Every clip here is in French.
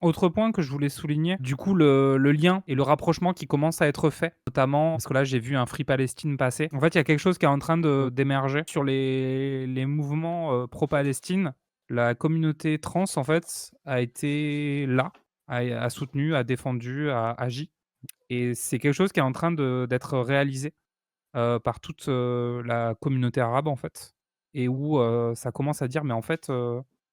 Autre point que je voulais souligner, du coup, le lien et le rapprochement qui commence à être fait, notamment parce que là, j'ai vu un Free Palestine passer. En fait, il y a quelque chose qui est en train Mmh. d'émerger sur les mouvements, pro-Palestine. La communauté trans, en fait, a été là, a soutenu, a défendu, a agi et c'est quelque chose qui est en train d'être réalisé, par toute, la communauté arabe, en fait et où, ça commence à dire: «Mais en fait,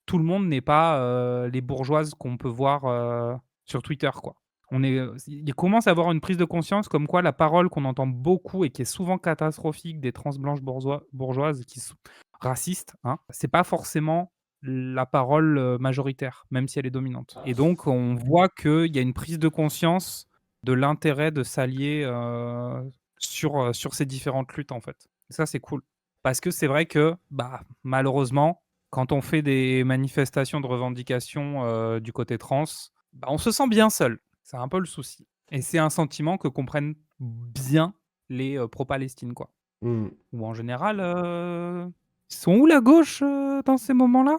tout le monde n'est pas, les bourgeoises qu'on peut voir, sur Twitter, quoi». Il commence à avoir une prise de conscience comme quoi la parole qu'on entend beaucoup et qui est souvent catastrophique des trans blanches bourgeoises qui sont racistes, hein, c'est pas forcément la parole, majoritaire, même si elle est dominante et donc on voit qu'il y a une prise de conscience de l'intérêt de s'allier, sur ces différentes luttes, en fait. Ça, c'est cool. Parce que c'est vrai que, bah, malheureusement, quand on fait des manifestations de revendication, du côté trans, bah, on se sent bien seul. C'est un peu le souci et c'est un sentiment que comprennent bien les, pro-Palestine, quoi. Mmh. Ou en général, ils sont où la gauche, dans ces moments-là?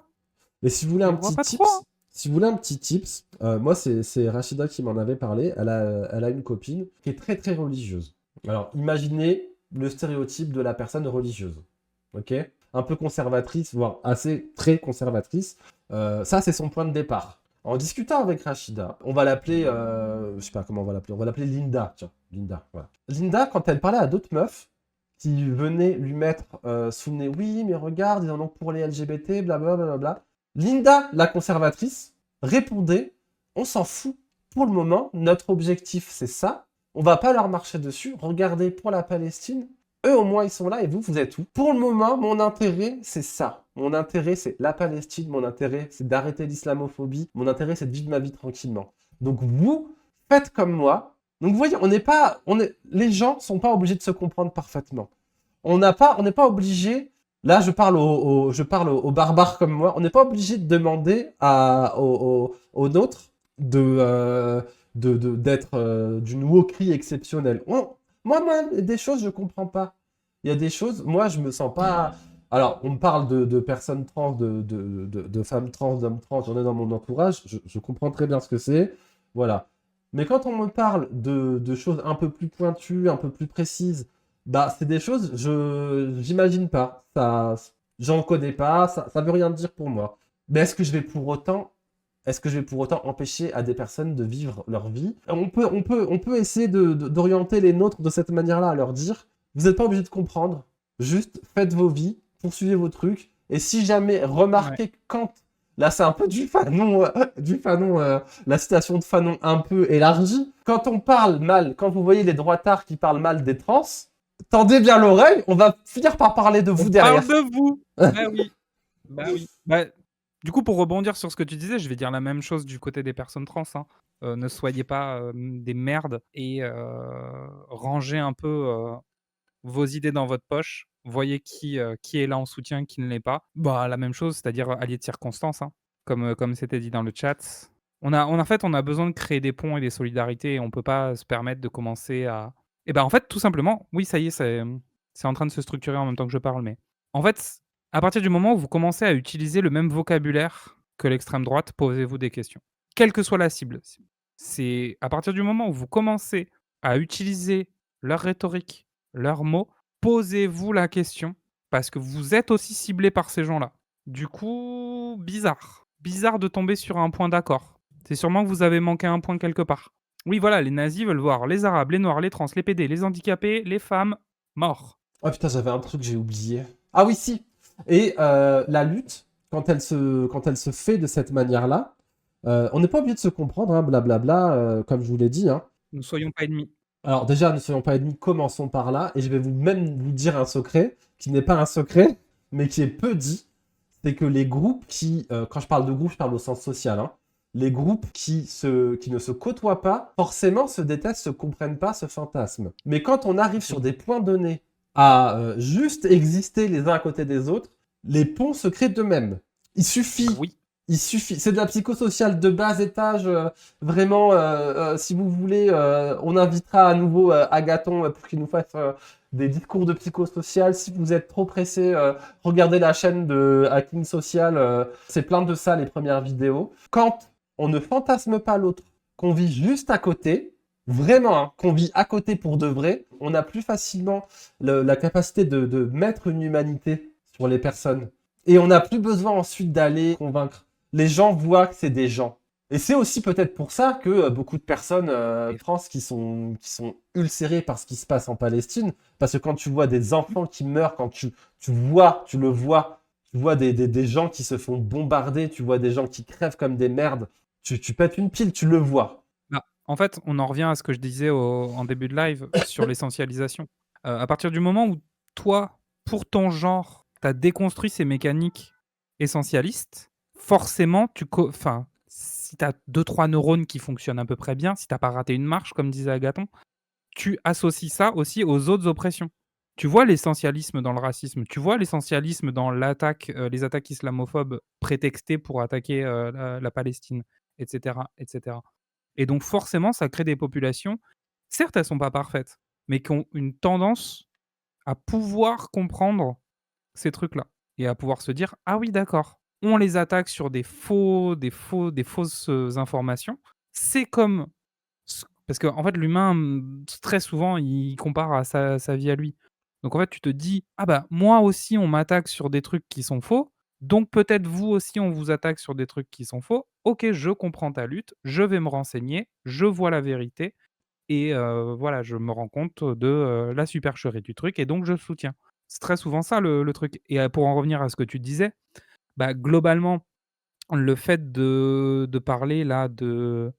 Mais si vous voulez Je un les vois petit pas trop, hein. tips, si vous voulez un petit tips, moi c'est Rachida qui m'en avait parlé. Elle a une copine qui est très très religieuse. Alors imaginez le stéréotype de la personne religieuse, ok? Un peu conservatrice, voire assez très conservatrice. Ça c'est son point de départ. En discutant avec Rachida, on va l'appeler, je sais pas comment on va l'appeler Linda, tiens, Linda, voilà. Linda, quand elle parlait à d'autres meufs qui venaient lui mettre sous le nez, oui, mais regarde, ils en ont pour les LGBT, blablabla. Linda, la conservatrice, répondait: on s'en fout. Pour le moment, notre objectif, c'est ça. On va pas leur marcher dessus. Regardez pour la Palestine. Eux, au moins, ils sont là et vous, vous êtes où? Pour le moment, mon intérêt, c'est ça. Mon intérêt, c'est la Palestine. Mon intérêt, c'est d'arrêter l'islamophobie. Mon intérêt, c'est de vivre ma vie tranquillement. Donc, vous, faites comme moi. Donc, vous voyez, les gens sont pas obligés de se comprendre parfaitement. On n'est pas obligé. Là, je parle aux barbares comme moi. On n'est pas obligé de demander aux nôtres d'être d'une wokerie exceptionnelle. Moi, des choses, je comprends pas. Il y a des choses, moi, je me sens pas. Alors, on me parle de personnes trans, de femmes trans, d'hommes trans, j'en ai dans mon entourage, je comprends très bien ce que c'est. Voilà. Mais quand on me parle de choses un peu plus pointues, un peu plus précises, bah, c'est des choses, j'imagine pas. J'en connais pas, ça veut rien dire pour moi. Mais est-ce que je vais pour autant empêcher à des personnes de vivre leur vie? On peut essayer d'orienter les nôtres de cette manière-là, à leur dire, vous n'êtes pas obligé de comprendre, juste faites vos vies, poursuivez vos trucs, et si jamais Ouais. remarquez quand, là c'est un peu du Fanon, la citation de Fanon un peu élargie, quand on parle mal, quand vous voyez les droitards qui parlent mal des trans, tendez bien l'oreille, on va finir par parler de On vous parle derrière. de vous! Bah oui, bah oui. Bah, du coup, pour rebondir sur ce que tu disais, je vais dire la même chose du côté des personnes trans, hein. Ne soyez pas, des merdes et rangez un peu, vos idées dans votre poche. Voyez qui est là en soutien, qui ne l'est pas. Bah, la même chose, c'est-à-dire allié de circonstance, hein, comme c'était dit dans le chat. En fait, on a besoin de créer des ponts et des solidarités et on peut pas se permettre de commencer à et ben, en fait, tout simplement, oui, ça y est, c'est en train de se structurer en même temps que je parle, mais en fait, à partir du moment où vous commencez à utiliser le même vocabulaire que l'extrême droite, posez-vous des questions. Quelle que soit la cible. C'est à partir du moment où vous commencez à utiliser leur rhétorique, leurs mots, posez-vous la question parce que vous êtes aussi ciblés par ces gens-là. Du coup, bizarre. Bizarre de tomber sur un point d'accord. C'est sûrement que vous avez manqué un point quelque part. Oui, voilà, les nazis veulent voir les arabes, les noirs, les trans, les PD, les handicapés, les femmes morts. Oh putain, j'avais un truc que j'ai oublié. Ah oui, si. Et la lutte, quand elle se fait de cette manière-là, on n'est pas obligé de se comprendre, hein, blablabla, comme je vous l'ai dit, hein. Ne soyons pas ennemis. Alors déjà, ne soyons pas ennemis, commençons par là, et je vais même vous dire un secret, qui n'est pas un secret, mais qui est peu dit, c'est que les groupes quand je parle de groupe, je parle au sens social, hein, les groupes qui ne se côtoient pas, forcément se détestent, se comprennent pas, se fantasment. Mais quand on arrive sur Oui. des points donnés à juste exister les uns à côté des autres, les ponts se créent d'eux-mêmes. Il suffit Oui. c'est de la psychosociale de bas étage, vraiment, si vous voulez, on invitera à nouveau Agathon pour qu'il nous fasse des discours de psychosocial. Si vous êtes trop pressé, regardez la chaîne de Hacking Social, c'est plein de ça les premières vidéos. Quand on ne fantasme pas l'autre, qu'on vit juste à côté, vraiment, hein, qu'on vit à côté pour de vrai, on a plus facilement la capacité de mettre une humanité sur les personnes. Et on n'a plus besoin ensuite d'aller convaincre. Les gens voient que c'est des gens. Et c'est aussi peut-être pour ça que beaucoup de personnes Et France qui sont ulcérées par ce qui se passe en Palestine. Parce que quand tu vois des enfants qui meurent, quand tu le vois, tu vois des gens qui se font bombarder, tu vois des gens qui crèvent comme des merdes, tu pètes une pile, tu le vois. bah, en fait, on en revient à ce que je disais en début de live sur l'essentialisation. À partir du moment où toi, pour ton genre, tu as déconstruit ces mécaniques essentialistes, forcément, enfin, si tu as 2-3 neurones qui fonctionnent à peu près bien, si tu pas raté une marche, comme disait Agathon, tu associes ça aussi aux autres oppressions. Tu vois l'essentialisme dans le racisme, tu vois l'essentialisme dans les attaques islamophobes prétextées pour attaquer, la Palestine, et cetera, et cetera. Et donc forcément, ça crée des populations, certes, elles sont pas parfaites, mais qui ont une tendance à pouvoir comprendre ces trucs-là et à pouvoir se dire: «Ah oui, d'accord, on les attaque sur des fausses, informations». C'est comme parce qu'en fait, l'humain, très souvent, il compare à sa vie à lui. Donc en fait, tu te dis: «Ah bah, moi aussi, on m'attaque sur des trucs qui sont faux, donc peut-être vous aussi, on vous attaque sur des trucs qui sont faux. OK, je comprends ta lutte, je vais me renseigner, je vois la vérité et voilà, je me rends compte de, la supercherie du truc et donc je soutiens». C'est très souvent ça le truc et pour en revenir à ce que tu disais, bah, globalement, le fait de parler là de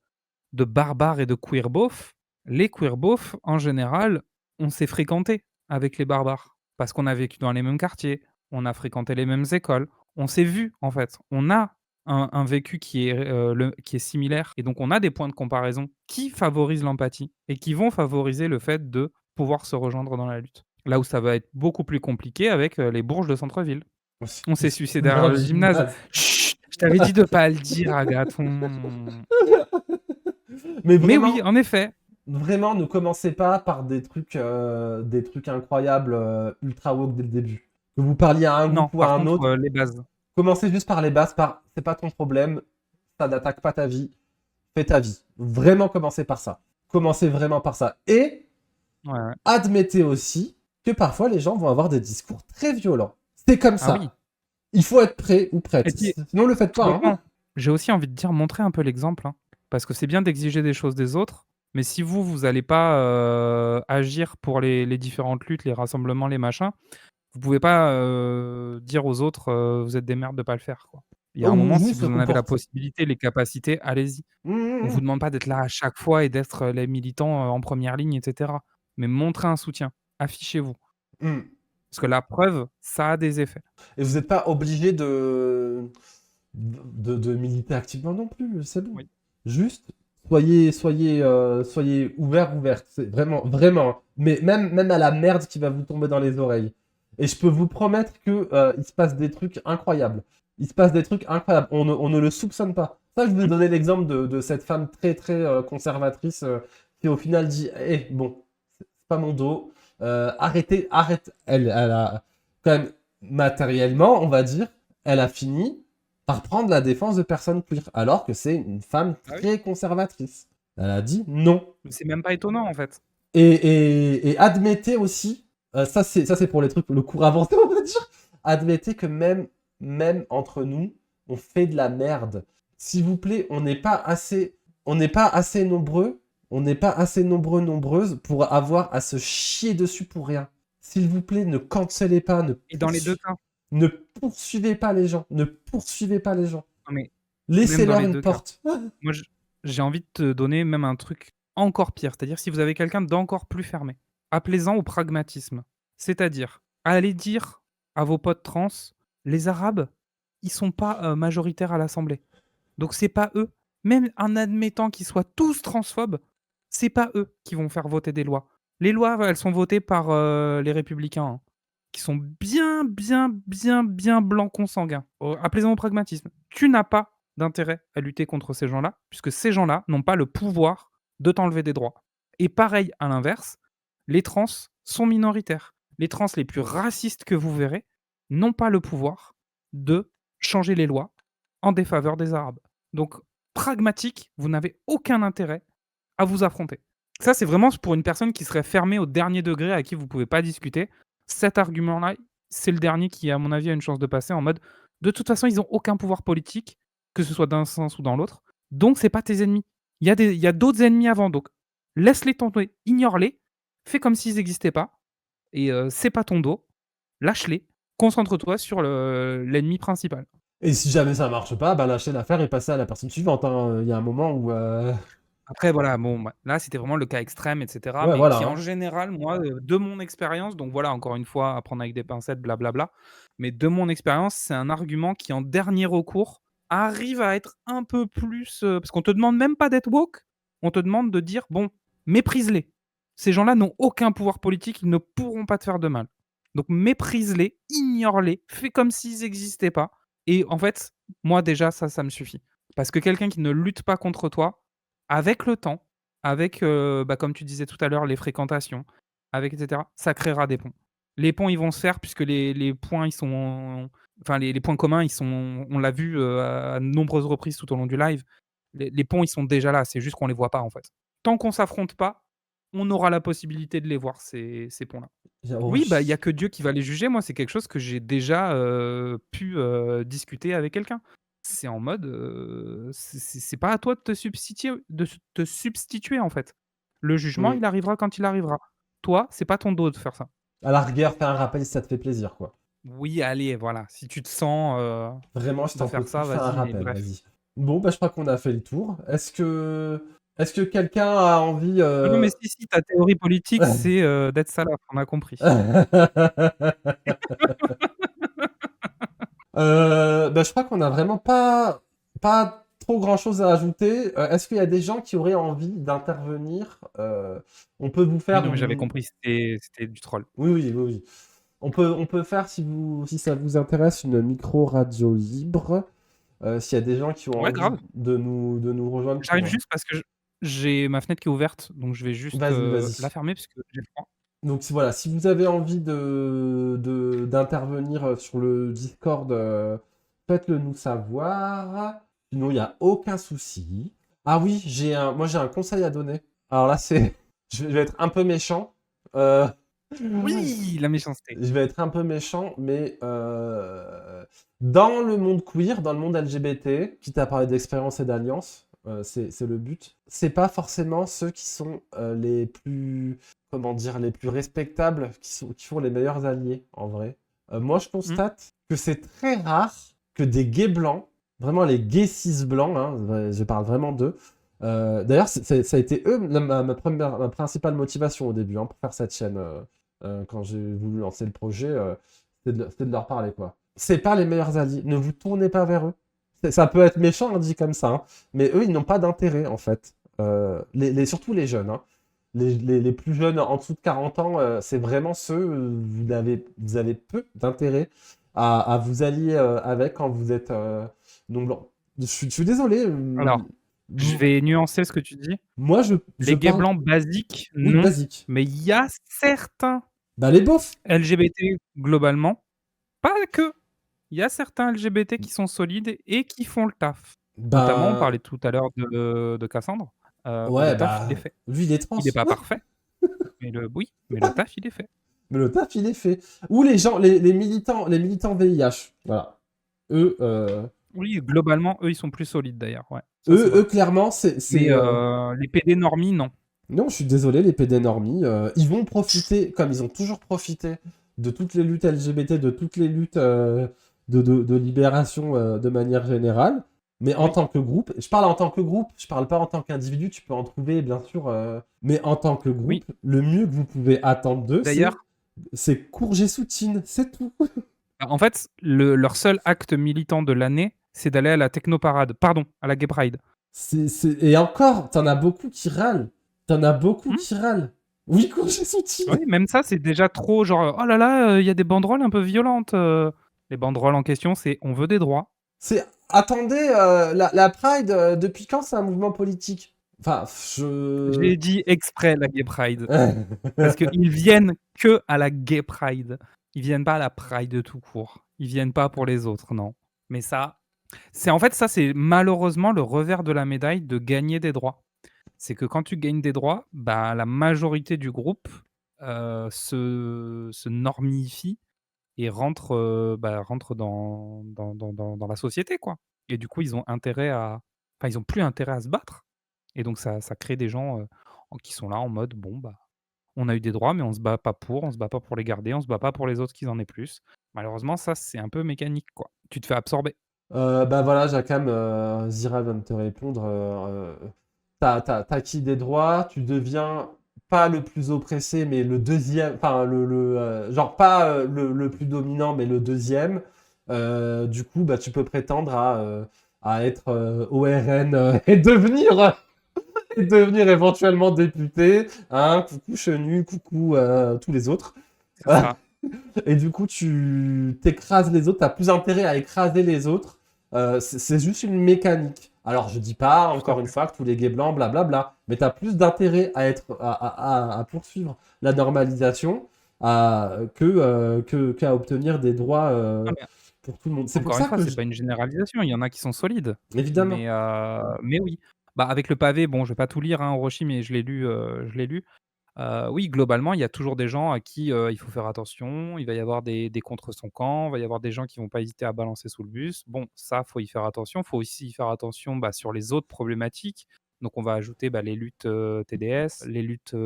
barbares et de queer beaufs, les queer beaufs, en général, on s'est fréquentés avec les barbares. Parce qu'on a vécu dans les mêmes quartiers, on a fréquenté les mêmes écoles, on s'est vus, en fait. On a un vécu qui est similaire et donc on a des points de comparaison qui favorisent l'empathie et qui vont favoriser le fait de pouvoir se rejoindre dans la lutte. Là où ça va être beaucoup plus compliqué avec, les bourges de centre-ville. On s'est sucé derrière Dans le le gymnase. gymnase. Chut! Je t'avais dit de pas le dire, Agathon. Mais Mais oui, vraiment, en effet. vraiment, ne commencez pas par des trucs incroyables, ultra woke dès le début. Que vous parliez à un Non, groupe ou à par un contre, autre, les bases. commencez juste par les bases, par c'est pas ton problème, ça n'attaque pas ta vie, fais ta vie. Vraiment commencez par ça. Commencez vraiment par ça. Et Ouais, ouais. admettez aussi que parfois les gens vont avoir des discours très violents. C'est comme Ah oui ça. Il faut être prêt ou et prête. puis, Sinon, le faites tout pas. Hein. bêtement, j'ai aussi envie de dire montrer un peu l'exemple, hein. Parce que c'est bien d'exiger des choses des autres, mais si vous allez pas, agir pour les différentes luttes, les rassemblements, les machins, vous pouvez pas, dire aux autres, «Vous êtes des merdes de pas le faire», quoi. Il y a un Ou moment, si juste vous se en avez la comporter. possibilité, les capacités, allez-y. On vous Mmh. demande pas d'être là à chaque fois et d'être, les militants, en première ligne et cetera. Mais montrez un soutien, affichez-vous. Mmh. Parce que la preuve, ça a des effets. Et vous n'êtes pas obligé de militer activement non plus, c'est bon. Oui. Juste, soyez ouvert, ouverte. C'est vraiment, vraiment. Mais même à la merde qui va vous tomber dans les oreilles. Et je peux vous promettre que il se passe des trucs incroyables. Il se passe des trucs incroyables. On ne le soupçonne pas. Ça, je vous ai Mmh. donné l'exemple de cette femme très, très conservatrice qui, au final, dit, eh, bon, c'est pas mon dos. Arrêtez, arrête. Elle a quand même matériellement, on va dire, elle a fini par prendre la défense de personnes queer, alors que c'est une femme Ah oui, très conservatrice. Elle a dit non. mais c'est même pas étonnant, en fait. Et admettez aussi, ça c'est pour les trucs, le cours avancé, on va dire, admettez que même entre nous, on fait de la merde. S'il vous plaît, on n'est pas assez nombreux, on n'est pas assez nombreux, nombreuses pour avoir à se chier dessus pour rien. S'il vous plaît, ne cancellez pas, Et dans les 2 cas. ne poursuivez pas les gens, ne poursuivez pas les gens. Non, mais même dans Laissez-leur les une 2 cas. porte. Moi, j'ai envie de te donner même un truc encore pire. C'est-à-dire si vous avez quelqu'un d'encore plus fermé, appelez-en au pragmatisme. C'est-à-dire, allez dire à vos potes trans: «Les arabes, ils sont pas, majoritaires à l'assemblée. Donc c'est pas eux, même en admettant qu'ils soient tous transphobes, c'est pas eux qui vont faire voter des lois. Les lois, elles sont votées par, les républicains, hein, qui sont bien, bien, bien, bien blancs consanguins. Appelez-en au pragmatisme. Tu n'as pas d'intérêt à lutter contre ces gens-là, puisque ces gens-là n'ont pas le pouvoir de t'enlever des droits. Et pareil, à l'inverse, les trans sont minoritaires. Les trans les plus racistes que vous verrez n'ont pas le pouvoir de changer les lois en défaveur des arabes. Donc pragmatique, vous n'avez aucun intérêt à vous affronter. Ça, c'est vraiment pour une personne qui serait fermée au dernier degré, à qui vous pouvez pas discuter. Cet argument-là, c'est le dernier qui, à mon avis, a une chance de passer en mode: «De toute façon, ils ont aucun pouvoir politique, que ce soit d'un sens ou dans l'autre, donc c'est pas tes ennemis. Il y a d'autres ennemis avant, donc laisse-les tomber, ignore-les, fais comme s'ils n'existaient pas et c'est pas ton dos, lâche-les, concentre-toi sur l'ennemi principal». Et si jamais ça marche pas, bah lâcher l'affaire et passer à la personne suivante, hein. Il y a un moment où Après voilà, bon, bah, là, c'était vraiment le cas extrême et cetera, ouais, mais voilà, qui en hein. général, moi, de mon expérience, donc voilà, encore une fois, à prendre avec des pincettes, blablabla, mais de mon expérience, c'est un argument qui, en dernier recours, arrive à être un peu plus, parce qu'on te demande même pas d'être woke, on te demande de dire: «Bon, méprise-les. Ces gens-là n'ont aucun pouvoir politique, ils ne pourront pas te faire de mal. Donc méprise-les, ignore-les, fais comme s'ils n'existaient pas» et en fait, moi déjà ça me suffit. Parce que quelqu'un qui ne lutte pas contre toi, avec le temps, avec, bah, comme tu disais tout à l'heure, les fréquentations, avec et cetera, ça créera des ponts. Les ponts, ils vont se faire puisque les points, ils sont enfin les points communs, ils sont on l'a vu, à de nombreuses reprises tout au long du live. Les ponts, ils sont déjà là, c'est juste qu'on les voit pas, en fait. Tant qu'on s'affronte pas, on aura la possibilité de les voir ces ponts-là. Oh, Oui, bah, il y a que Dieu qui va les juger. Moi, c'est quelque chose que j'ai déjà, pu, discuter avec quelqu'un. C'est en mode, c'est pas à toi de te substituer, en fait. Le jugement, mmh. il arrivera quand il arrivera. Toi, c'est pas ton dos de faire ça. À la rigueur, faire un rappel si ça te fait plaisir, quoi. Oui, allez, voilà, si tu te sens, Vraiment, je de t'en peux faire plus, ça, faire un vas-y, mais rappel, bref. vas-y. Bon, bah, je crois qu'on a fait le tour. Est-ce que quelqu'un a envie, Ah non, mais si, ta théorie politique, c'est, d'être salaf, on a compris. Bah, je crois qu'on a vraiment pas trop grand-chose à ajouter. Est-ce qu'il y a des gens qui auraient envie d'intervenir? On peut vous Oui, faire non, mais j'avais une compris, c'était du troll. oui, oui, oui, oui. On peut faire, si ça vous intéresse, une micro-radio libre. S'il y a des gens qui ont Ouais, envie grave. de nous rejoindre J'arrive pour, juste parce que j'ai ma fenêtre qui est ouverte, donc je vais juste, vas-y, la vas-y. fermer parce que j'ai froid. Donc voilà, si vous avez envie d'intervenir sur le Discord, faites-le nous savoir. Sinon, il n'y a aucun souci. Ah oui, moi j'ai un conseil à donner. Alors là, je vais être un peu méchant. Euh, Oui, la méchanceté. Je vais être un peu méchant, mais dans le monde queer, dans le monde LGBT, quitte à parler d'expérience et d'alliance, c'est le but. C'est pas forcément ceux qui sont les plus, comment dire, les plus respectables, qui font les meilleurs alliés, en vrai. Moi, je Mmh. constate que c'est très rare que des gays blancs, vraiment les gays cis blancs, hein, je parle vraiment d'eux. D'ailleurs, ça a été eux ma principale motivation au début, hein, pour faire cette chaîne. Quand j'ai voulu lancer le projet, c'était de leur parler, quoi. C'est pas les meilleurs alliés. Ne vous tournez pas vers eux. Ça peut être méchant, dit comme ça, hein, mais eux, ils n'ont pas d'intérêt, en fait. Surtout les jeunes, hein. Les plus jeunes, en dessous de 40 ans, c'est vraiment ceux, vous avez peu d'intérêt à vous allier avec quand vous êtes non-blanc. Je suis désolé. Alors, je vais nuancer ce que tu dis. Moi, je Les gays parle. blancs basiques, Oui, non, basique. mais il y a certains Bah, les beaufs. LGBT globalement, pas que, il y a certains LGBT qui sont solides et qui font le taf. Notamment, on Ben, parlait tout à l'heure de Cassandre, le ouais, taf, il est bah, fait. lui, il est trans. Il est pas parfait, mais le taf, il est fait. Mais le taf, il est fait. Ou les gens, les militants VIH. Voilà. Eux, Oui, globalement, eux, ils sont plus solides d'ailleurs, ouais, ça c'est eux, vrai. eux clairement, Mais les PD normies, non. non, je suis désolé, les PD normies, ils vont profiter, comme ils ont toujours profité, de toutes les luttes LGBT, de toutes les luttes de libération de manière générale. Mais en Oui, tant que groupe, je parle en tant que groupe, je parle pas en tant qu'individu, tu peux en trouver bien sûr, mais en tant que oui. groupe, le mieux que vous pouvez attendre d'eux, D'ailleurs, c'est courger soutien, c'est tout. bah, en fait, leur seul acte militant de l'année, c'est d'aller à la technoparade, pardon, à la Gay Pride. Et encore, t'en as beaucoup qui râlent. T'en as beaucoup Mmh, qui râlent. Oui, courger soutien. oui, même ça, c'est déjà trop genre: «Oh là là, il y a des banderoles un peu violentes». Les banderoles en question, c'est: «On veut des droits». Attendez, la Pride, depuis quand c'est un mouvement politique? Enfin, je. J'ai dit exprès la Gay Pride, parce qu'ils viennent que à la Gay Pride. Ils viennent pas à la Pride tout court. Ils viennent pas pour les autres, non. Mais ça, C'est en fait, ça, c'est malheureusement le revers de la médaille de gagner des droits. C'est que quand tu gagnes des droits, bah, la majorité du groupe, se normifie et rentre dans la société, quoi. Et du coup, ils ont intérêt à enfin, ils ont plus intérêt à se battre et donc ça crée des gens, qui sont là en mode: «Bon, bah, on a eu des droits, mais on se bat pas pour les garder, on se bat pas pour les autres qu'ils en aient plus». Malheureusement, ça, c'est un peu mécanique, quoi. Tu te fais absorber. Bah voilà, Jacquam, Zira vient de te répondre. T'as acquis des droits, tu deviens pas le plus oppressé, mais le deuxième, enfin genre pas le plus dominant, mais le deuxième. Du coup, bah tu peux prétendre à être ORN et devenir éventuellement député. Hein, coucou Chenu, coucou tous les autres. C'est ça. Et du coup, tu t'écrases les autres, t'as plus intérêt à écraser les autres. C'est juste une mécanique. Alors, je dis pas, Tout à encore une fait. fois, que tous les gays blancs, blablabla, mais t'as plus d'intérêt à poursuivre la normalisation qu'à obtenir des droits Non, mais pour tout le monde. C'est pour encore une ça fois, que c'est pas une généralisation, il y en a qui sont solides. évidemment. Mais oui. Bah, avec le pavé, bon, je vais pas tout lire, hein, Orochi, mais je l'ai lu. Oui, globalement, il y a toujours des gens à qui, il faut faire attention. Il va y avoir des contre son camp, il va y avoir des gens qui vont pas hésiter à balancer sous le bus. Bon, ça, faut y faire attention. Faut aussi y faire attention, bah, sur les autres problématiques. Donc on va ajouter, bah, les luttes, TDS, les luttes,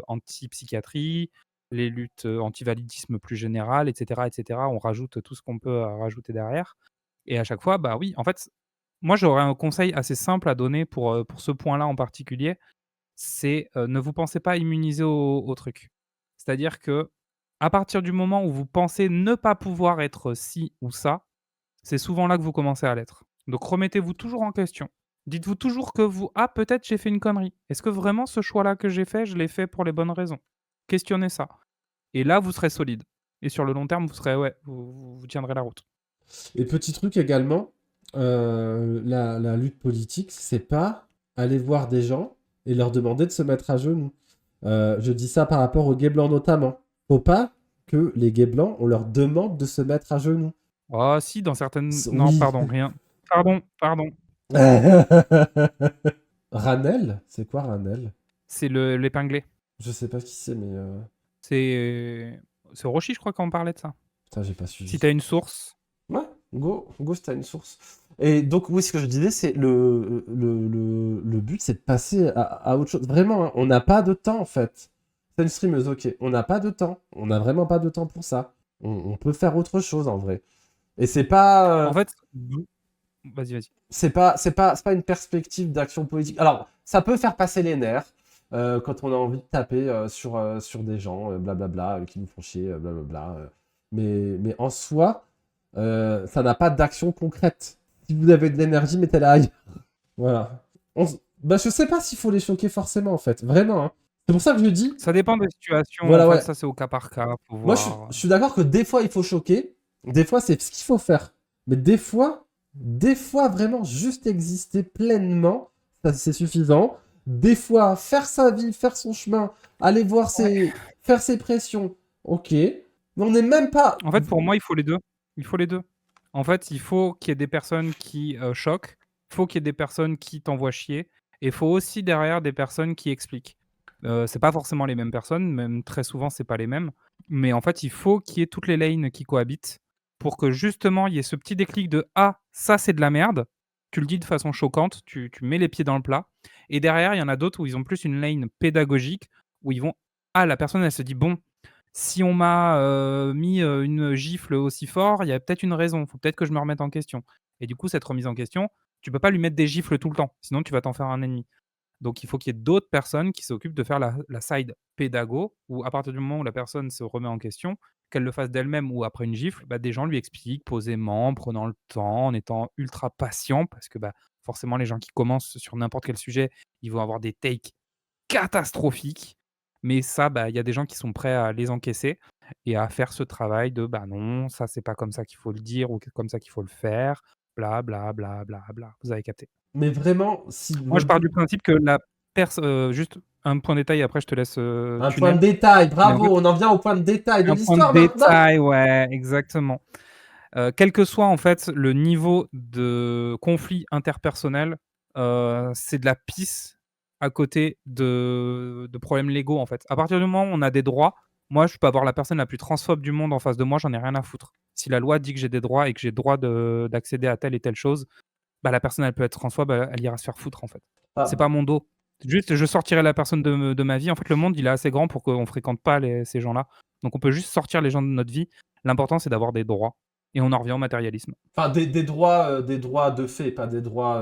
anti-psychiatrie, les luttes, anti-validisme plus général et cetera et cetera. On rajoute tout ce qu'on peut, rajouter derrière et à chaque fois, bah, oui, en fait, moi, j'aurais un conseil assez simple à donner pour ce point-là en particulier, c'est, ne vous pensez pas immunisé au truc. C'est-à-dire que à partir du moment où vous pensez ne pas pouvoir être ci ou ça, c'est souvent là que vous commencez à l'être. Donc remettez-vous toujours en question. Dites-vous toujours que vous: «Ah peut-être j'ai fait une connerie. Est-ce que vraiment ce choix-là que j'ai fait, je l'ai fait pour les bonnes raisons?» Questionnez ça et là vous serez solide et sur le long terme, vous serez ouais, vous tiendrez la route. Et petit truc également, la lutte politique, c'est pas aller voir des gens et leur demander de se mettre à genoux. Je dis ça par rapport aux gays blancs notamment. Faut pas que les gays blancs, on leur demande de se mettre à genoux. Ah si, dans certaines non Oui. pardon, rien. Pardon. Ranel? C'est quoi Ranel? C'est l'épinglé. Je sais pas qui c'est, mais C'est Orochi, je crois, qu'on parlait de ça. putain, j'ai pas Si suivi. tu as une source. Ouais, go, si t'as une source. Et donc, oui, ce que je disais, c'est le but, c'est de passer à autre chose. Vraiment, hein, on n'a pas de temps, en fait. C'est une streameuse, ok. On n'a pas de temps. On n'a vraiment pas de temps pour ça. On peut faire autre chose, en vrai. Et En fait, vas-y. c'est pas une perspective d'action politique. Alors, ça peut faire passer les nerfs quand on a envie de taper sur des gens, blablabla, qui nous font chier, blablabla. Mais en soi, ça n'a pas d'action concrète. Si vous avez de l'énergie, mettez-la ailleurs. Voilà. Bah, je sais pas s'il faut les choquer forcément, en fait. Vraiment, hein. C'est pour ça que je dis, Ça dépend des situations, en voilà, fait, ouais. ça c'est au cas par cas, faut Moi, je voir. suis d'accord que des fois, il faut choquer. Des fois, c'est ce qu'il faut faire. Mais des fois, vraiment, juste exister pleinement, ça, c'est suffisant. Des fois, faire sa vie, faire son chemin, aller voir Ouais. faire ses pressions, ok. Mais on n'est même pas... En fait, pour moi, il faut les 2. Il faut les 2. En fait, il faut qu'il y ait des personnes qui, choquent, il faut qu'il y ait des personnes qui t'envoient chier et il faut aussi derrière des personnes qui expliquent. C'est pas forcément les mêmes personnes, même très souvent, c'est pas les mêmes, mais en fait, il faut qu'il y ait toutes les lanes qui cohabitent pour que justement, il y ait ce petit déclic de: «Ah, ça, c'est de la merde». Tu le dis de façon choquante, tu mets les pieds dans le plat et derrière, il y en a d'autres où ils ont plus une lane pédagogique, où ils vont ah, la personne, elle se dit: «Bon, si on m'a, mis, une gifle aussi fort, il y a peut-être une raison, faut peut-être que je me remette en question et du coup, cette remise en question, tu peux pas lui mettre des gifles tout le temps, sinon tu vas t'en faire un ennemi. Donc il faut qu'il y ait d'autres personnes qui s'occupent de faire la side pédago, où à partir du moment où la personne se remet en question, qu'elle le fasse d'elle-même ou après une gifle, bah, des gens lui expliquent posément, en prenant le temps, en étant ultra patient parce que, bah, forcément les gens qui commencent sur n'importe quel sujet, ils vont avoir des takes catastrophiques. Mais ça, bah, il y a des gens qui sont prêts à les encaisser et à faire ce travail de: «Bah, non, ça c'est pas comme ça qu'il faut le dire ou que comme ça qu'il faut le faire, bla bla bla bla bla». Vous avez capté. Mais vraiment, si Moi, je pars votre du principe que la juste un point détail, après je te laisse, Un point de tunnel. détail, Mais en bravo, fait, on en vient au point de détail de un point de l'histoire maintenant. détail, ouais, exactement. Quel que soit en fait le niveau de conflit interpersonnel, c'est de la pisse à côté de problèmes légaux, en fait. À partir du moment où on a des droits, moi je peux avoir la personne la plus transphobe du monde en face de moi, j'en ai rien à foutre. Si la loi dit que j'ai des droits et que j'ai le droit d'accéder à telle et telle chose, bah, la personne elle peut être transphobe, elle ira se faire foutre, en fait. C'est Ah, pas mon dos. Juste je sortirai la personne de ma vie. En fait, le monde il est assez grand pour qu'on fréquente pas ces gens-là. Donc on peut juste sortir les gens de notre vie. L'important c'est d'avoir des droits. Et on en revient au matérialisme. enfin, des droits de fait, pas des droits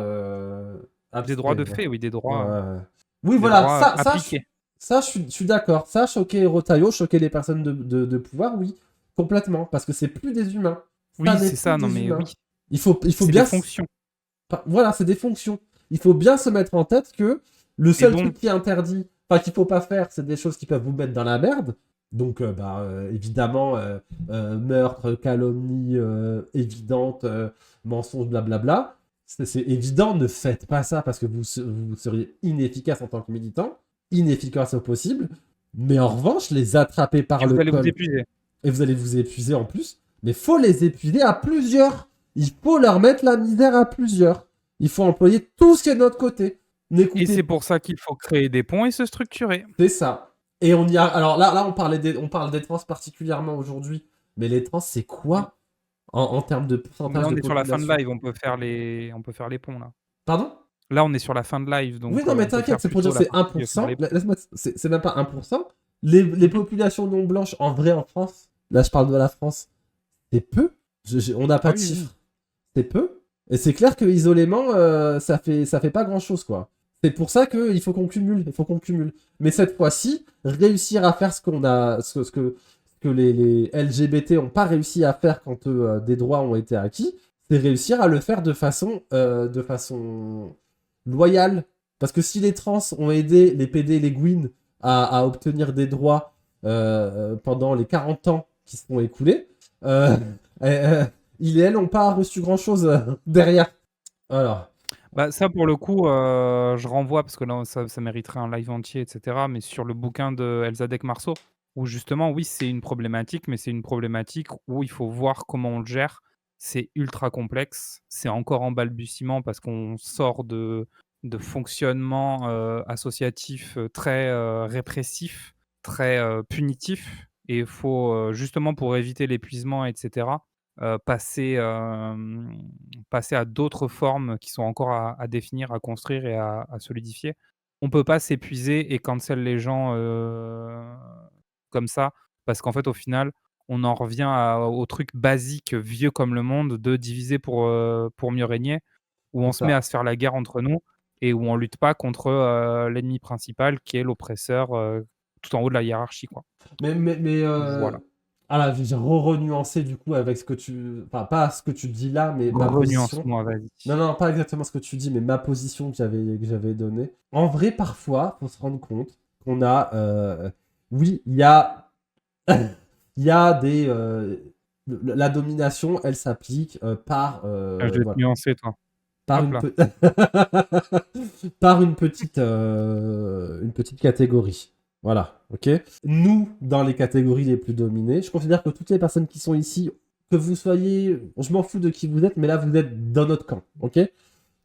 Des droits abstraits. de Ouais. fait, oui, Ouais, ouais, ouais. Oui, des voilà, droits, appliqués. je suis d'accord. Ça, choquer Rotaillot, choquer les personnes de pouvoir, oui, complètement. Parce que c'est plus des humains. Ça Oui, n'est c'est plus ça, non des mais humains. oui, Il faut c'est des bien. fonctions. Voilà, c'est des fonctions. Il faut bien se mettre en tête que le Et seul truc donc, qui est interdit, enfin qu'il faut pas faire, c'est des choses qui peuvent vous mettre dans la merde. Donc, évidemment, meurtre, calomnie évidente, mensonge, blablabla. C'est évident, ne faites pas ça parce que vous seriez inefficace en tant que militant, inefficace au possible. Mais en revanche, les attraper et par le vous allez vous col, épuiser. et vous allez vous épuiser en plus. Mais faut les épuiser à plusieurs. Il faut leur mettre la misère à plusieurs. Il faut employer tout ce qui est de notre côté. Et c'est N'écoutez, pour ça qu'il faut créer des ponts et se structurer. c'est ça. Et on y a. Alors là, on parle des trans particulièrement aujourd'hui. Mais les trans, c'est Oui. quoi en termes de Mais pourcentage là, de on est sur la fin de population? live, on peut faire les ponts, là. Pardon? Là, on est sur la fin de live, Oui, donc non, mais on peut t'inquiète, faire c'est pour dire plutôt la c'est partie, faire 1%. les ponts. Laisse-moi, c'est même pas 1%. Les Mmh. populations non blanches, en vrai, en France, là, je parle de la France, c'est peu. On n'a Ah pas de oui, oui. chiffres. C'est peu. Et c'est clair que isolément, ça fait pas grand chose, quoi. C'est pour ça qu'il faut qu'on cumule. Il faut qu'on cumule. Mais cette fois-ci, réussir à faire ce qu'on a, ce que les LGBT ont pas réussi à faire quand des droits ont été acquis, c'est réussir à le faire de façon loyale. Parce que si les trans ont aidé les PD et les Gwyn à obtenir des droits pendant les 40 ans qui se sont écoulés, euh, euh, ils et elles n'ont pas reçu grand-chose derrière. Alors, Bah, ça, pour le coup, je renvoie parce que là, ça mériterait un live entier et cetera, mais sur le bouquin de Elsadeh Marceau, où justement, oui, c'est une problématique, mais c'est une problématique où il faut voir comment on le gère. C'est ultra complexe, c'est encore en balbutiement parce qu'on sort de fonctionnements, associatifs, très, répressifs, très, punitifs et il faut, justement pour éviter l'épuisement et cetera, passer à d'autres formes qui sont encore à définir, à construire et à solidifier. On peut pas s'épuiser et cancel les gens, comme ça, parce qu'en fait, au final, on en revient au truc basique, vieux comme le monde, de diviser pour mieux régner, où on c'est se met ça. à se faire la guerre entre nous et où on lutte pas contre, l'ennemi principal qui est l'oppresseur, tout en haut de la hiérarchie, quoi. Mais Voilà. ah là, j'ai renuancé du coup avec ce que tu. Enfin, pas ce que tu dis là, mais ma position. Renuance-moi, vas-y. Non, non, pas exactement ce que tu dis, mais ma position que j'avais donnée. En vrai, parfois, faut se rendre compte qu'on a. Oui, il y a. Il y a des. La domination, elle s'applique par. Ah, je vais te Voilà. nuancer, toi. Par Hop une, là. par une petite catégorie. Voilà, ok. Nous, dans les catégories les plus dominées, je considère que toutes les personnes qui sont ici, que vous soyez, je m'en fous de qui vous êtes, mais là vous êtes dans notre camp, ok.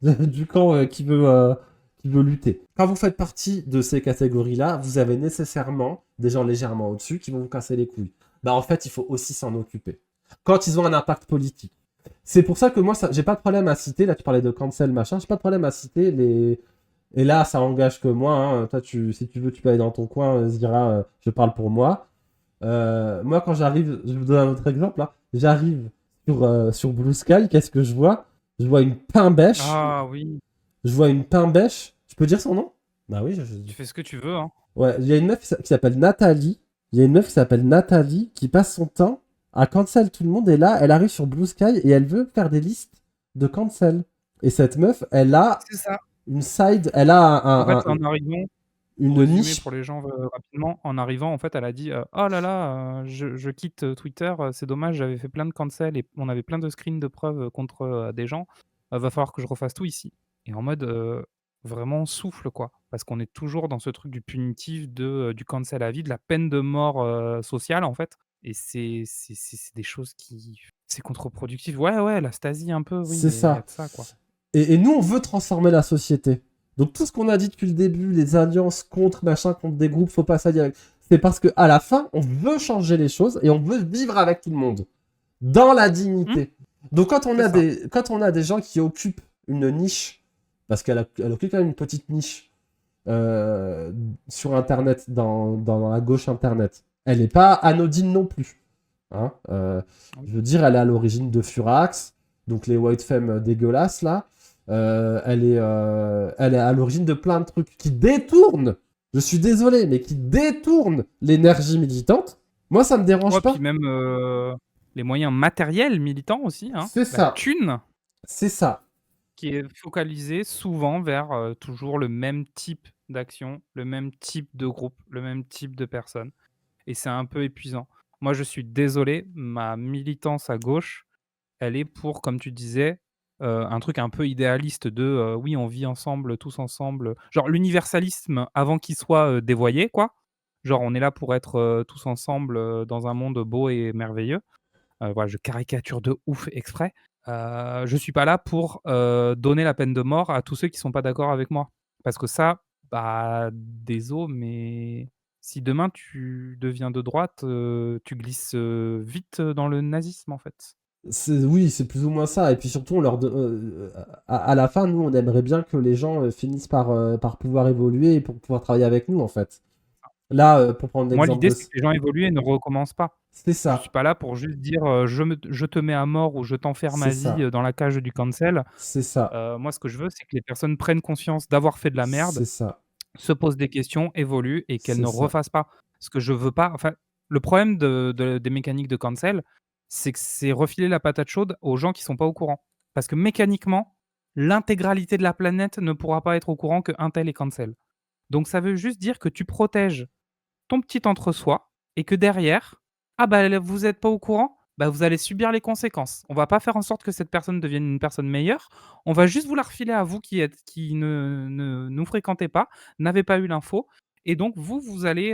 Du camp qui veut lutter. Quand vous faites partie de ces catégories-là, vous avez nécessairement des gens légèrement au-dessus qui vont vous casser les couilles. Bah en fait, il faut aussi s'en occuper. Quand ils ont un impact politique. C'est pour ça que moi, j'ai pas de problème à citer, là tu parlais de cancel machin, j'ai pas de problème à citer les. Et là, ça engage que moi, hein. Toi, si tu veux, tu peux aller dans ton coin, Zira, je parle pour moi. Moi, quand j'arrive, je vais vous donner un autre exemple, là. J'arrive sur Blue Sky, qu'est-ce que je vois? Je vois une pain-bêche. Ah oui, Je vois une pain-bêche. Je peux dire son nom? Bah oui, tu fais ce que tu veux, hein. Ouais, il y a une meuf qui s'appelle Nathalie. Il y a une meuf qui s'appelle Nathalie qui passe son temps à cancel tout le monde. Et là, elle arrive sur Blue Sky et elle veut faire des listes de cancel. Et cette meuf, elle a C'est ça. une side, elle a En fait, en arrivant, pour une résumer niche. pour les gens, rapidement, en arrivant, en fait, elle a dit, «Oh là là, je quitte, Twitter, c'est dommage, j'avais fait plein de cancels et on avait plein de screens de preuves, contre, des gens. Va falloir que je refasse tout ici» et en mode, vraiment souffle, quoi. Parce qu'on est toujours dans ce truc du punitif, du cancel à vie, de la peine de mort, sociale, en fait et c'est des choses qui C'est contre-productif. Ouais, ouais, la Stasi un peu, oui, C'est il y a ça. de ça, quoi. Et nous, on veut transformer la société. Donc tout ce qu'on a dit depuis le début, les alliances contre machin, contre des groupes, faut pas s'allier avec. C'est parce que à la fin, on veut changer les choses et on veut vivre avec tout le monde dans la Mmh, dignité. Donc c'est ça. quand on a des gens qui occupent une niche, parce elle occupe quand même une petite niche euh, sur Internet, dans la gauche Internet, elle n'est pas anodine non plus. Hein. Oui. Je veux dire, elle est à l'origine de Furax, donc les white femmes dégueulasses là. Elle est à l'origine de plein de trucs qui détournent, je suis désolé, mais qui détournent l'énergie militante. Moi, ça me dérange Ouais, puis pas. même, les moyens matériels militants aussi, hein. C'est La ça. thune C'est ça. qui est focalisée souvent vers, toujours le même type d'action, le même type de groupe, le même type de personnes et c'est un peu épuisant. Moi, je suis désolé, ma militance à gauche, elle est pour, comme tu disais, un truc un peu idéaliste de, oui, on vit ensemble, tous ensemble, genre l'universalisme avant qu'il soit, dévoyé, quoi. Genre on est là pour être, tous ensemble, dans un monde beau et merveilleux. Voilà, je caricature de ouf exprès. Je suis pas là pour, donner la peine de mort à tous ceux qui sont pas d'accord avec moi. Parce que ça, bah, désolé, mais si demain tu deviens de droite, tu glisses, vite, dans le nazisme, en fait. Oui, c'est plus ou moins ça. Et puis surtout, à la fin, nous, on aimerait bien que les gens finissent par pouvoir évoluer et pour pouvoir travailler avec nous, en fait. Là, pour prendre Moi, l'exemple l'idée, de... c'est que les gens évoluent et ne recommencent pas. C'est Je suis ça. pas là pour juste dire, je te mets à mort ou je t'enferme C'est à vie, ça. dans la cage du cancel. C'est ça. Moi, ce que je veux, c'est que les personnes prennent conscience d'avoir fait de la merde, C'est ça. se posent des questions, évoluent et qu'elles C'est ne ça. refassent pas. Ce que je veux pas enfin, le problème des mécaniques de cancel, c'est que c'est refiler la patate chaude aux gens qui sont pas au courant. Parce que mécaniquement, l'intégralité de la planète ne pourra pas être au courant qu'un tel est cancel. Donc ça veut juste dire que tu protèges ton petit entre-soi et que derrière, ah bah, vous êtes pas au courant, bah, vous allez subir les conséquences. On va pas faire en sorte que cette personne devienne une personne meilleure, on va juste vous la refiler à vous qui ne nous fréquentez pas, n'avez pas eu l'info et donc vous, vous allez,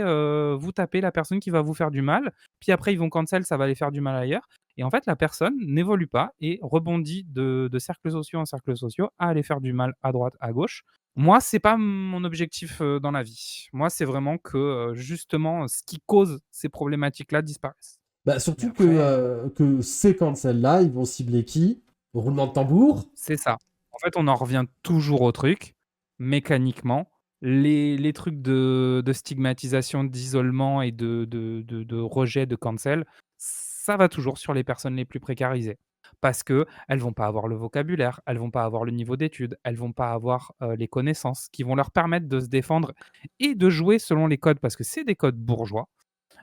vous taper la personne qui va vous faire du mal, puis après ils vont cancel, ça va aller faire du mal ailleurs et en fait la personne n'évolue pas et rebondit de cercles sociaux en cercles sociaux à aller faire du mal à droite, à gauche. Moi, c'est pas mon objectif, dans la vie. Moi, c'est vraiment que, justement, ce qui cause ces problématiques-là disparaisse. Bah, Mais surtout après, que ces cancels-là, ils vont cibler qui? Roulement de tambour? c'est ça. En fait, on en revient toujours au truc, mécaniquement, les trucs de stigmatisation, d'isolement et de rejet, de cancel, ça va toujours sur les personnes les plus précarisées. Parce qu'elles vont pas avoir le vocabulaire, elles vont pas avoir le niveau d'études, elles vont pas avoir, les connaissances qui vont leur permettre de se défendre et de jouer selon les codes, parce que c'est des codes bourgeois.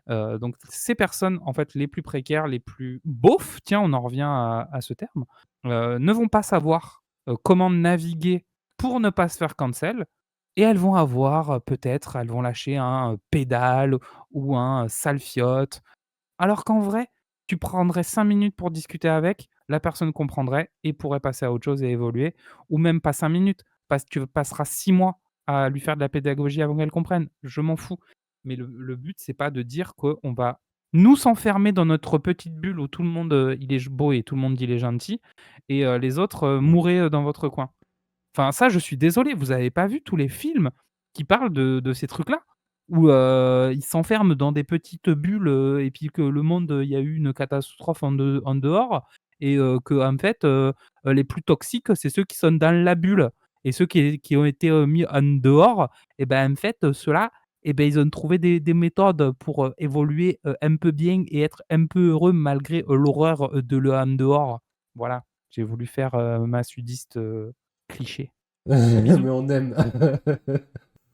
Donc ces personnes, en fait, les plus précaires, les plus beaufs, tiens, on en revient à ce terme, ne vont pas savoir, comment naviguer pour ne pas se faire cancel et elles vont avoir, peut-être, elles vont lâcher un, pédale ou un, salfiote. Alors qu'en vrai, tu prendrais 5 minutes pour discuter avec, la personne comprendrait et pourrait passer à autre chose et évoluer ou même pas 5 minutes, parce que tu passeras 6 mois à lui faire de la pédagogie avant qu'elle comprenne. Je m'en fous. Mais le but, c'est pas de dire qu'on va nous s'enfermer dans notre petite bulle où tout le monde, il est beau et tout le monde il est gentil et les autres, mourrez, dans votre coin. Enfin ça, je suis désolé, vous avez pas vu tous les films qui parlent de ces trucs-là? Où, ils s'enferment dans des petites bulles, et puis que le monde, il y a eu une catastrophe en dehors et qu'en fait, les plus toxiques, c'est ceux qui sont dans la bulle et ceux qui ont été, mis en dehors et ben, en fait, ceux-là et ben, ils ont trouvé des méthodes pour, évoluer, un peu bien et être un peu heureux malgré, l'horreur, de le en dehors. Voilà, j'ai voulu faire, ma sudiste, cliché. Bisous. Mais on aime.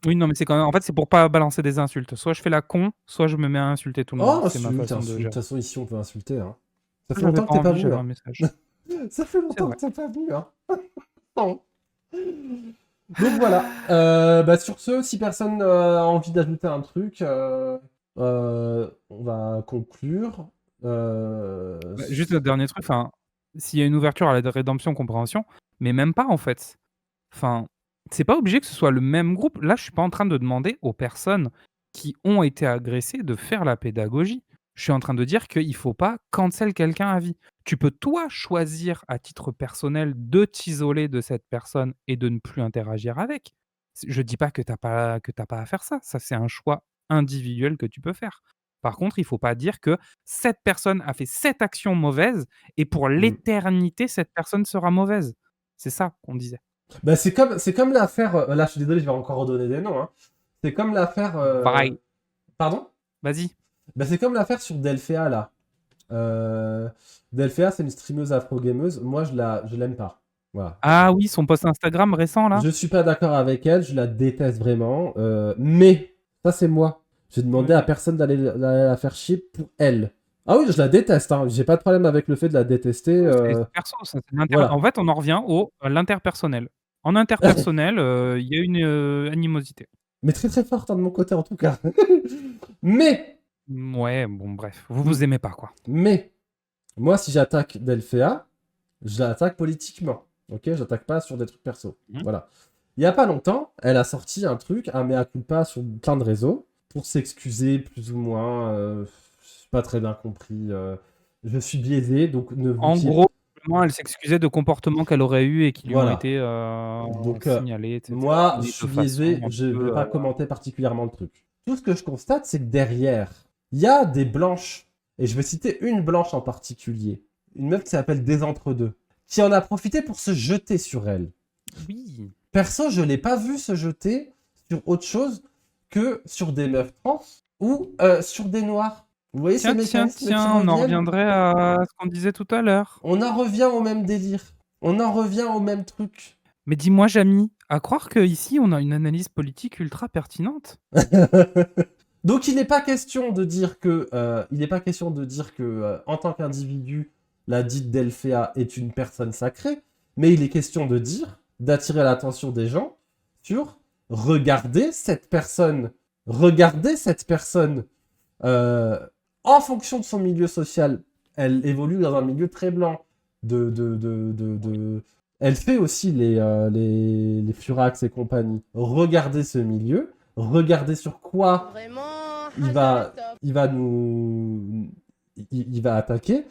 Oui, non, mais c'est quand même en fait, c'est pour pas balancer des insultes. Soit je fais la con, soit je me mets à insulter tout le monde. Oh, C'est ma insulte, façon de insulte. De toute gérer. façon, ici, on peut insulter. Hein. Ça fait J'avais longtemps que pas t'es pas envie, venu. j'avais un Hein. message. Ça fait C'est longtemps vrai. que t'es pas venu. Hein. Non. Donc voilà. Bah, sur ce, si personne a envie d'ajouter un truc, on va conclure. Bah, juste le dernier truc, enfin, s'il y a une ouverture à la rédemption, compréhension, mais même pas en fait. Enfin, c'est pas obligé que ce soit le même groupe. Là, je suis pas en train de demander aux personnes qui ont été agressées de faire la pédagogie. Je suis en train de dire qu'il faut pas cancel quelqu'un à vie. Tu peux toi choisir à titre personnel de t'isoler de cette personne et de ne plus interagir avec. Je dis pas que tu pas à faire ça. Ça, c'est un choix individuel que tu peux faire. Par contre, il faut pas dire que cette personne a fait cette action mauvaise et pour Mm. l'éternité, cette personne sera mauvaise. C'est ça qu'on disait. Bah, c'est comme l'affaire. Là, je suis désolé, je vais encore redonner des noms, hein. C'est comme l'affaire. Vai, Pardon? vas-y. Bah, c'est comme l'affaire sur Delphia, là. Euh, Delphia, c'est une streameuse afro-gameuse. Moi, je l'aime pas. Voilà. Ah oui, son post Instagram récent là? Je suis pas d'accord avec elle, je la déteste vraiment. Mais, ça, c'est moi. J'ai demandé à Oui. personne d'aller la faire chier pour elle. Ah oui, je la déteste, hein. J'ai pas de problème avec le fait de la détester. Oui, c'est perso, ça, c'est en Voilà. fait, on en revient à l'interpersonnel. En interpersonnel, il y a une, animosité. Mais très très forte, hein, de mon côté, en tout cas. Mais, Ouais, bon bref, vous vous aimez pas quoi. mais, moi, si j'attaque Delphia, je l'attaque politiquement. Ok, j'attaque pas sur des trucs perso. Mmh. Voilà. Il y a pas longtemps, elle a sorti un truc, un mea culpa sur plein de réseaux, pour s'excuser plus ou moins. Je suis pas très bien compris. Je suis biaisé, donc ne vous En fiez. gros, moi, elle s'excusait de comportements qu'elle aurait eus et qui lui ont Voilà. été, Donc, signalés et cetera, moi, je mais de suis façon biaisé, un je vais peu, pas commenter particulièrement le truc. Tout ce que je constate, c'est que derrière, il y a des blanches, et je vais citer une blanche en particulier, une meuf qui s'appelle Des Entre-deux, qui en a profité pour se jeter sur elle. oui. Perso, je l'ai pas vu se jeter sur autre chose que sur des meufs trans ou sur des noirs. Vous voyez ces Tiens, tiens, mécanismes qui tiens, on en reviennent? reviendrait à ce qu'on disait tout à l'heure. On en revient au même délire. On en revient au même truc. Mais dis-moi, Jamy, à croire qu'ici, on a une analyse politique ultra pertinente? Donc il n'est pas question de dire que, en tant qu'individu, la dite Delphéa est une personne sacrée, mais il est question de dire, d'attirer l'attention des gens sur regardez cette personne euh, en fonction de son milieu social. Elle évolue dans un milieu très blanc. Elle fait aussi les Furax et compagnie. Regardez ce milieu, regardez sur quoi Vraiment, il Hazard va, est top. il va nous, il va attaquer.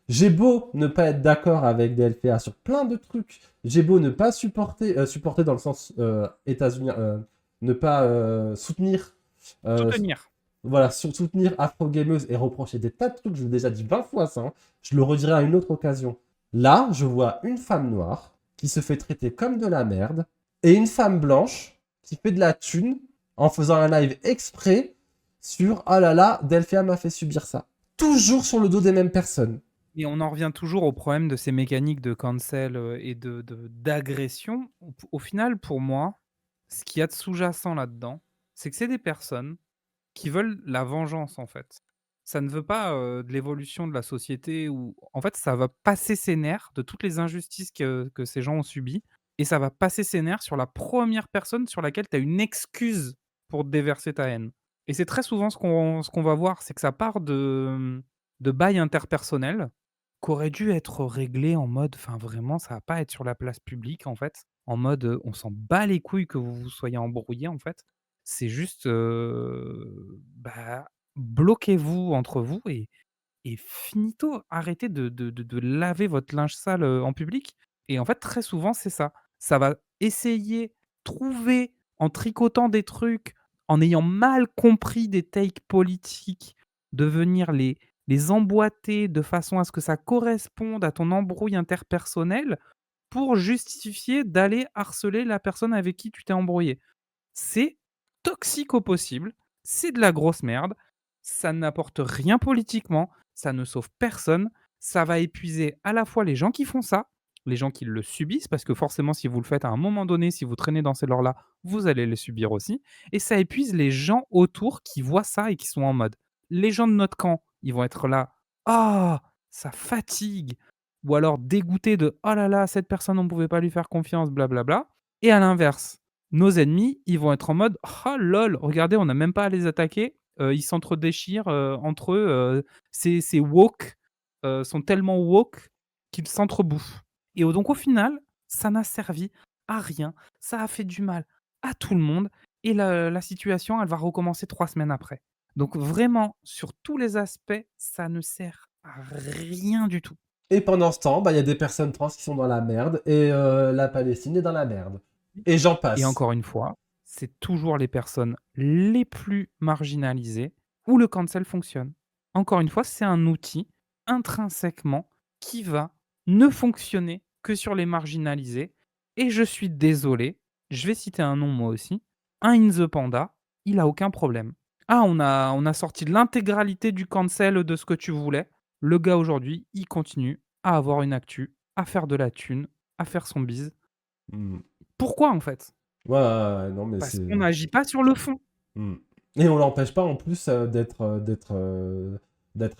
J'ai beau ne pas être d'accord avec DLPA sur plein de trucs. J'ai beau ne pas supporter dans le sens États-Unis, ne pas soutenir, euh, Soutenir. voilà, soutenir Afro Gameuse et reprocher des tas de trucs. Je l'ai déjà dit 20 fois ça, hein. Je le redirai à une autre occasion. Là, je vois une femme noire qui se fait traiter comme de la merde et une femme blanche qui fait de la thune en faisant un live exprès sur oh là là, Delphia m'a fait subir ça. Toujours sur le dos des mêmes personnes. Et on en revient toujours au problème de ces mécaniques de cancel, et d'agression. Au final, pour moi, ce qu'il y a de sous-jacent là-dedans, c'est que c'est des personnes qui veulent la vengeance, en fait. Ça ne veut pas, de l'évolution de la société ou en fait, ça va passer ses nerfs de toutes les injustices que ces gens ont subies et ça va passer ses nerfs sur la première personne sur laquelle tu as une excuse pour déverser ta haine. Et c'est très souvent ce qu'on va voir, c'est que ça part de bails interpersonnels qu'aurait dû être réglé en mode enfin vraiment ça va pas être sur la place publique en fait, en mode, on s'en bat les couilles que vous vous soyez embrouillés en fait. C'est juste, bah, bloquez-vous entre vous et finito. Arrêtez de laver votre linge sale, en public et en fait très souvent c'est ça. Ça va essayer, trouver en tricotant des trucs, en ayant mal compris des takes politiques, de venir les emboîter de façon à ce que ça corresponde à ton embrouille interpersonnelle pour justifier d'aller harceler la personne avec qui tu t'es embrouillé. C'est toxique au possible, c'est de la grosse merde, ça n'apporte rien politiquement, ça ne sauve personne, ça va épuiser à la fois les gens qui font ça, les gens qui le subissent, parce que forcément si vous le faites à un moment donné, si vous traînez dans ces lores-là, vous allez les subir aussi, et ça épuise les gens autour qui voient ça et qui sont en mode les gens de notre camp, ils vont être là: «Ah! Ça fatigue!» ou alors dégoûtés de: «Oh là là, cette personne on ne pouvait pas lui faire confiance, blablabla» et à l'inverse, nos ennemis, ils vont être en mode: «Ah lol, regardez, on n'a même pas à les attaquer, ils s'entre-déchirent, entre eux, ces woke, sont tellement woke qu'ils s'entre-bouffent» et donc au final, ça n'a servi à rien, ça a fait du mal à tout le monde et la situation, elle va recommencer 3 semaines après. Donc vraiment, sur tous les aspects, ça ne sert à rien du tout. Et pendant ce temps, bah, il y a des personnes trans qui sont dans la merde et la Palestine est dans la merde. Et j'en Et passe. encore une fois, c'est toujours les personnes les plus marginalisées où le cancel fonctionne. Encore une fois, c'est un outil intrinsèquement qui va ne fonctionner que sur les marginalisés. Et je suis désolé, je vais citer un nom moi aussi. Un In the Panda, il a aucun problème. Ah, on a sorti l'intégralité du cancel de ce que tu voulais. Le gars aujourd'hui, il continue à avoir une actu, à faire de la thune, à faire son bise. Mmh. Pourquoi en fait? Ouais, ouais, ouais, non, mais Parce c'est. qu'on n'agit pas sur le fond. Mmh. Et on l'empêche pas en plus d'être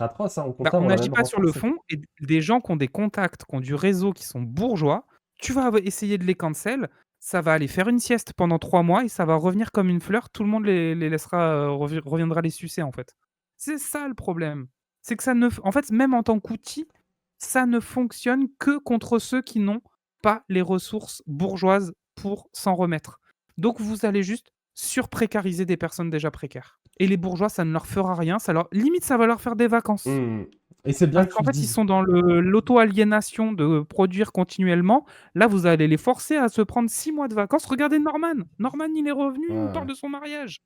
atroce, hein. Au Bah, contraire, on on l'a n'agit même pas sur le renforcé. fond et des gens qui ont des contacts, qui ont du réseau, qui sont bourgeois, tu vas essayer de les cancel, ça va aller faire une sieste pendant 3 mois et ça va revenir comme une fleur, tout le monde les laissera, reviendra les sucer, en fait. C'est ça le problème. C'est que ça ne f en fait, même en tant qu'outil, ça ne fonctionne que contre ceux qui n'ont pas les ressources bourgeoises pour s'en remettre. Donc vous allez juste surprécariser des personnes déjà précaires et les bourgeois, ça ne leur fera rien, ça leur limite, ça va leur faire des vacances. Mmh. Et c'est bien Parce que tu qu'en le fait, ils dises. sont dans l'auto-aliénation de produire continuellement. Là, vous allez les forcer à se prendre 6 mois de vacances. Regardez Norman. Norman, il est revenu, Ouais, il nous parle ouais. de son mariage.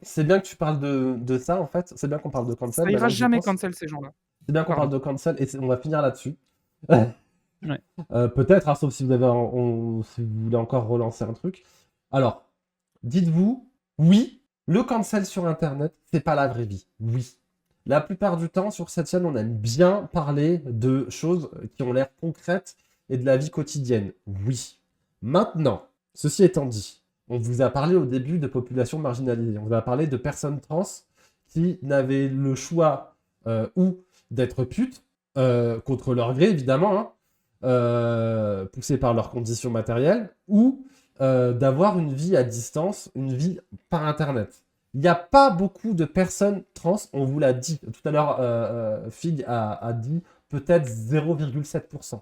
C'est bien que tu parles de ça, en fait. C'est bien qu'on parle de cancel, Ça ira maintenant que j'y jamais pense. cancel ces gens-là. C'est bien qu'on parle Pardon. de cancel et on va finir là-dessus. Ouais. Peut-être, hein, sauf si vous avez, si vous voulez encore relancer un truc. Alors, dites-vous, oui, le cancel sur Internet, c'est pas la vraie vie. Oui. La plupart du temps, sur cette chaîne, on aime bien parler de choses qui ont l'air concrètes et de la vie quotidienne. Oui. Maintenant, ceci étant dit, on vous a parlé au début de populations marginalisées. On vous a parlé de personnes trans qui n'avaient le choix ou d'être putes, contre leur gré, évidemment, hein, poussées par leurs conditions matérielles, ou d'avoir une vie à distance, une vie par Internet. Il n'y a pas beaucoup de personnes trans, on vous l'a dit. Tout à l'heure, Fig a dit peut-être 0,7%.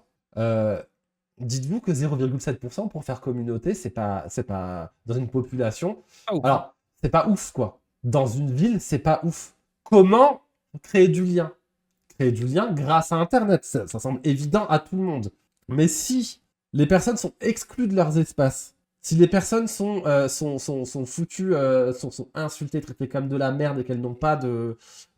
Dites-vous que 0,7% pour faire communauté, c'est pas dans une population. Pas ouf, hein. Alors, c'est pas ouf, quoi. Dans une ville, c'est pas ouf. Comment créer du lien? Créer du lien grâce à Internet. Ça semble évident à tout le monde. Mais si les personnes sont exclues de leurs espaces, si les personnes sont foutues, sont insultées, traitées comme de la merde et qu'elles n'ont pas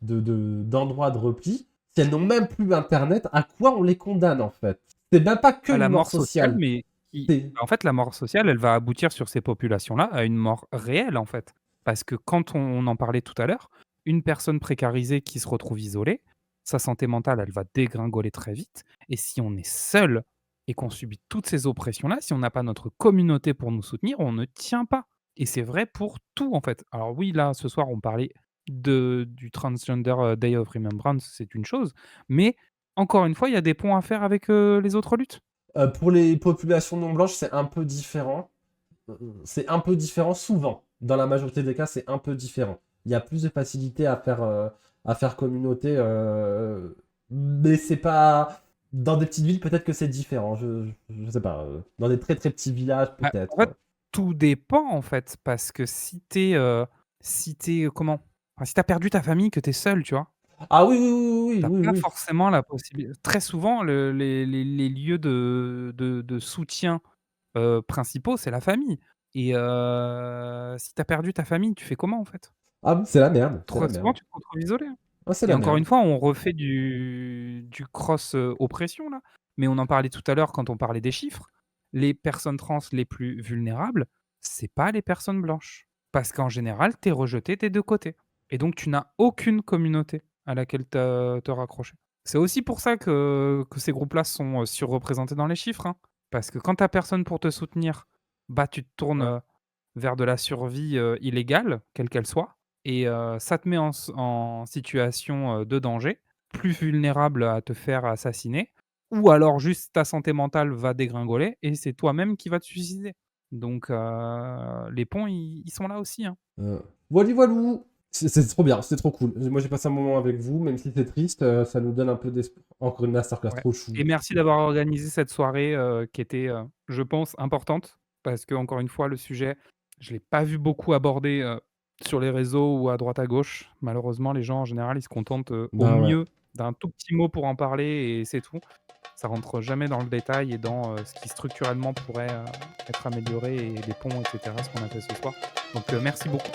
d'endroit de repli, si elles n'ont même plus Internet, à quoi on les condamne en fait? C'est même pas que À une la mort mort sociale, sociale. mais qui C'est. en fait, la mort sociale, elle va aboutir sur ces populations-là à une mort réelle, en fait. Parce que quand on en parlait tout à l'heure, une personne précarisée qui se retrouve isolée, sa santé mentale, elle va dégringoler très vite et si on est seul et qu'on subit toutes ces oppressions-là, si on n'a pas notre communauté pour nous soutenir, on ne tient pas et c'est vrai pour tout, en fait. Alors oui, là, ce soir, on parlait du Transgender, Day of Remembrance, c'est une chose, mais encore une fois, il y a des ponts à faire avec, les autres luttes. Pour les populations non blanches, c'est un peu différent. C'est un peu différent souvent. Dans la majorité des cas, c'est un peu différent. Il y a plus de facilité à faire communauté, mais c'est pas. Dans des petites villes, peut-être que c'est différent. Je sais pas. Dans des très très petits villages, Bah, en fait, peut-être. tout dépend, en fait, parce que si tu comment? Enfin, si tu as perdu ta famille, que tu es seul, tu vois? Ah oui, oui, oui, Tu as oui, oui, pas oui. forcément la possibilité. Très souvent, les lieux de soutien, principaux, c'est la famille et si tu as perdu ta famille, tu fais comment, en fait? Ah oui, c'est la merde. C'est Trop la souvent, merde. tu te retrouves isolé, hein. Ah, c'est Et la encore merde. une fois, on refait du cross, oppression là, mais on en parlait tout à l'heure quand on parlait des chiffres. Les personnes trans les plus vulnérables, c'est pas les personnes blanches. Parce qu'en général, tu es rejeté des 2 côtés et donc tu n'as aucune communauté à laquelle te raccrocher. C'est aussi pour ça que ces groupes-là sont, surreprésentés dans les chiffres, hein. Parce que quand tu as personne pour te soutenir, bah, tu te tournes, Ouais. vers de la survie, illégale, quelle qu'elle soit et ça te met en situation, de danger, plus vulnérable à te faire assassiner ou alors juste ta santé mentale va dégringoler et c'est toi-même qui vas te suicider. Donc les ponts, ils sont là aussi, hein. Voilou voilou. C'est trop bien, c'est trop cool. Moi j'ai passé un moment avec vous, même si c'est triste, ça nous donne un peu d'espoir. Encore une masterclass Ouais trop chou. et merci d'avoir organisé cette soirée, qui était, je pense importante parce que encore une fois le sujet, je l'ai pas vu beaucoup abordé, sur les réseaux ou à droite à gauche. Malheureusement, les gens en général, ils se contentent, au Bah ouais. mieux d'un tout petit mot pour en parler et c'est tout. Ça rentre jamais dans le détail et dans, ce qui structurellement pourrait, être amélioré et les ponts et cetera, ce qu'on a fait ce soir. Donc, merci beaucoup.